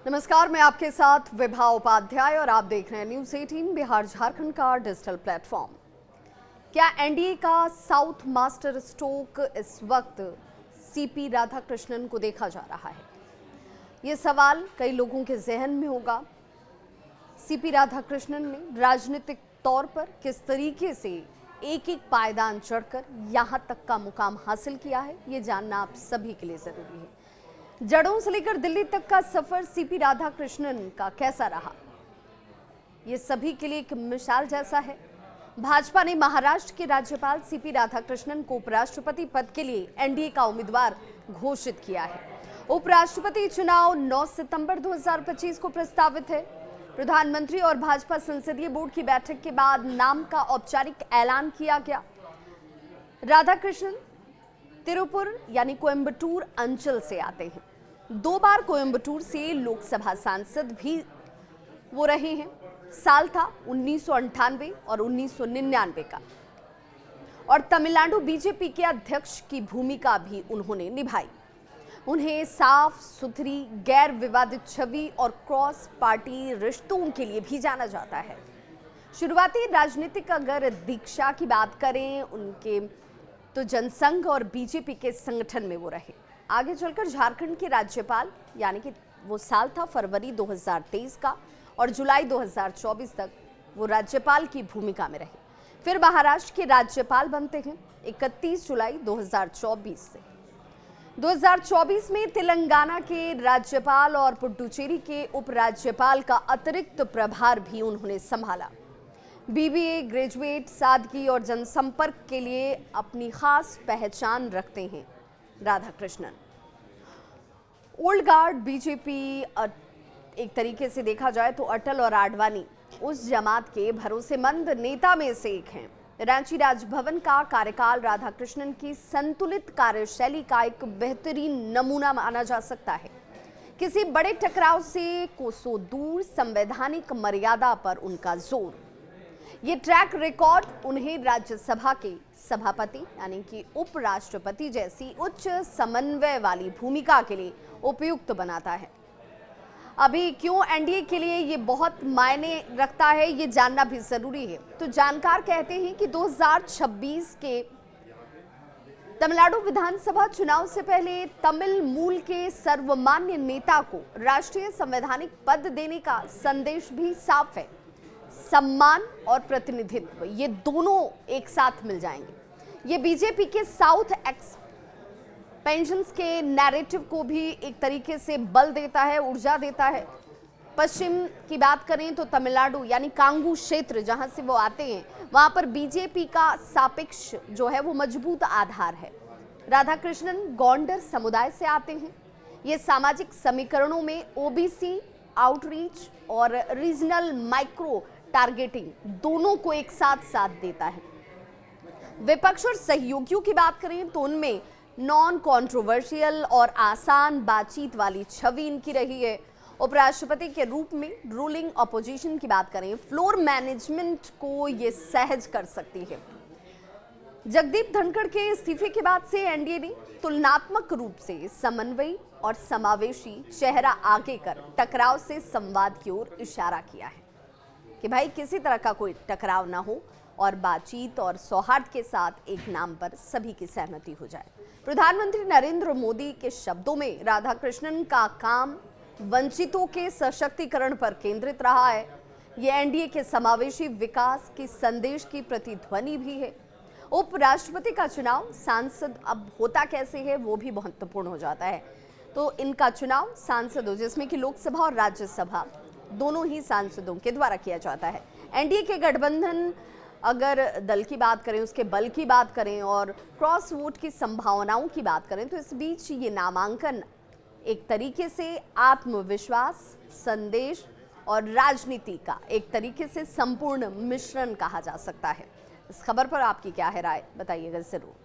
नमस्कार, मैं आपके साथ विभा उपाध्याय और आप देख रहे हैं न्यूज़ 18 बिहार झारखंड का डिजिटल प्लेटफॉर्म। क्या एनडीए का साउथ मास्टर स्ट्रोक इस वक्त सीपी राधाकृष्णन को देखा जा रहा है? ये सवाल कई लोगों के जहन में होगा। सीपी राधाकृष्णन ने राजनीतिक तौर पर किस तरीके से एक एक पायदान चढ़कर यहां तक का मुकाम हासिल किया है, ये जानना आप सभी के लिए जरूरी है। जड़ों से लेकर दिल्ली तक का सफर सीपी राधाकृष्णन का कैसा रहा, ये सभी के लिए एक मिसाल जैसा है। भाजपा ने महाराष्ट्र के राज्यपाल सीपी राधाकृष्णन को उपराष्ट्रपति पद के लिए एनडीए का उम्मीदवार घोषित किया है। उपराष्ट्रपति चुनाव 9 सितंबर 2025 को प्रस्तावित है। प्रधानमंत्री और भाजपा संसदीय बोर्ड की बैठक के बाद नाम का औपचारिक ऐलान किया गया। राधाकृष्णन तिरुपुर यानी कोयंबटूर अंचल से आते हैं। 2 बार कोयंबटूर से लोकसभा सांसद भी वो रहे हैं। साल था 1998 और 1999 का, और तमिलनाडु बीजेपी के अध्यक्ष की भूमिका भी उन्होंने निभाई। उन्हें साफ सुथरी, गैर विवादित छवि और क्रॉस पार्टी रिश्तों के लिए भी जाना जाता है। शुरुआती राजनीतिक अगर दीक्षा की बात करें उनके, तो जनसंघ और बीजेपी के संगठन में वो रहे। आगे चलकर झारखंड के राज्यपाल, यानी कि वो साल था फरवरी 2023 का, और जुलाई 2024 तक वो राज्यपाल की भूमिका में रहे। फिर महाराष्ट्र के राज्यपाल बनते हैं 31 जुलाई 2024 से। 2024 में तेलंगाना के राज्यपाल और पुडुचेरी के उपराज्यपाल का अतिरिक्त प्रभार भी उन्होंने संभाला। बीबीए ग्रेजुएट, सादगी और जनसंपर्क के लिए अपनी खास पहचान रखते हैं राधाकृष्णन। ओल्ड गार्ड बीजेपी एक तरीके से देखा जाए तो अटल और आडवाणी उस जमात के भरोसेमंद नेता में से एक हैं। रांची राजभवन का कार्यकाल राधाकृष्णन की संतुलित कार्यशैली का एक बेहतरीन नमूना माना जा सकता है। किसी बड़े टकराव से कोसों दूर संवैधानिक मर्यादा पर उनका जोर, ये ट्रैक रिकॉर्ड उन्हें राज्यसभा के सभापति यानी कि उपराष्ट्रपति जैसी उच्च समन्वय वाली भूमिका के लिए उपयुक्त बनाता है। अभी क्यों एनडीए के लिए ये बहुत मायने रखता है, ये जानना भी जरूरी है। तो जानकार कहते हैं कि 2026 के तमिलनाडु विधानसभा चुनाव से पहले तमिल मूल के सर्वमान्य नेता को राष्ट्रीय संवैधानिक पद देने का संदेश भी साफ है। सम्मान और प्रतिनिधित्व, ये दोनों एक साथ मिल जाएंगे। ये बीजेपी के साउथ एक्सपेंशन के नैरेटिव को भी एक तरीके से बल देता है, ऊर्जा देता है। पश्चिम की बात करें तो तमिलनाडु यानी कांगू क्षेत्र जहां से वो आते हैं, वहां पर बीजेपी का सापेक्ष जो है वो मजबूत आधार है। राधाकृष्णन गौंडर समुदाय से आते हैं। ये सामाजिक समीकरणों में ओबीसी, आउटरीच और रीजनल माइक्रो टारगेटिंग दोनों को एक साथ देता है। विपक्ष और सहयोगियों की बात करें तो उनमें नॉन कंट्रोवर्शियल और आसान बातचीत वाली छवि इनकी रही है। उपराष्ट्रपति के रूप में रूलिंग अपोजिशन की बात करें, फ्लोर मैनेजमेंट को ये सहज कर सकती है। जगदीप धनखड़ के इस्तीफे के बाद से एनडीए ने तुलनात्मक रूप से समन्वयी और समावेशी चेहरा आगे कर टकराव से संवाद की ओर इशारा किया है कि भाई किसी तरह का कोई टकराव ना हो और बातचीत और सौहार्द के साथ एक नाम पर सभी की सहमति हो जाए। प्रधानमंत्री नरेंद्र मोदी के शब्दों में राधाकृष्णन का काम वंचितों के सशक्तिकरण पर केंद्रित रहा है। ये एनडीए के समावेशी विकास की संदेश की प्रतिध्वनि भी है। उपराष्ट्रपति का चुनाव सांसद अब होता कैसे है वो भी महत्वपूर्ण हो जाता है। तो इनका चुनाव सांसदों, जिसमें कि लोकसभा और राज्यसभा दोनों ही सांसदों के द्वारा किया जाता है। एनडीए के गठबंधन अगर दल की बात करें, उसके बल की बात करें और क्रॉस वोट की संभावनाओं की बात करें, तो इस बीच ये नामांकन एक तरीके से आत्मविश्वास, संदेश और राजनीति का एक तरीके से संपूर्ण मिश्रण कहा जा सकता है। इस खबर पर आपकी क्या है राय, बताइएगा जरूर।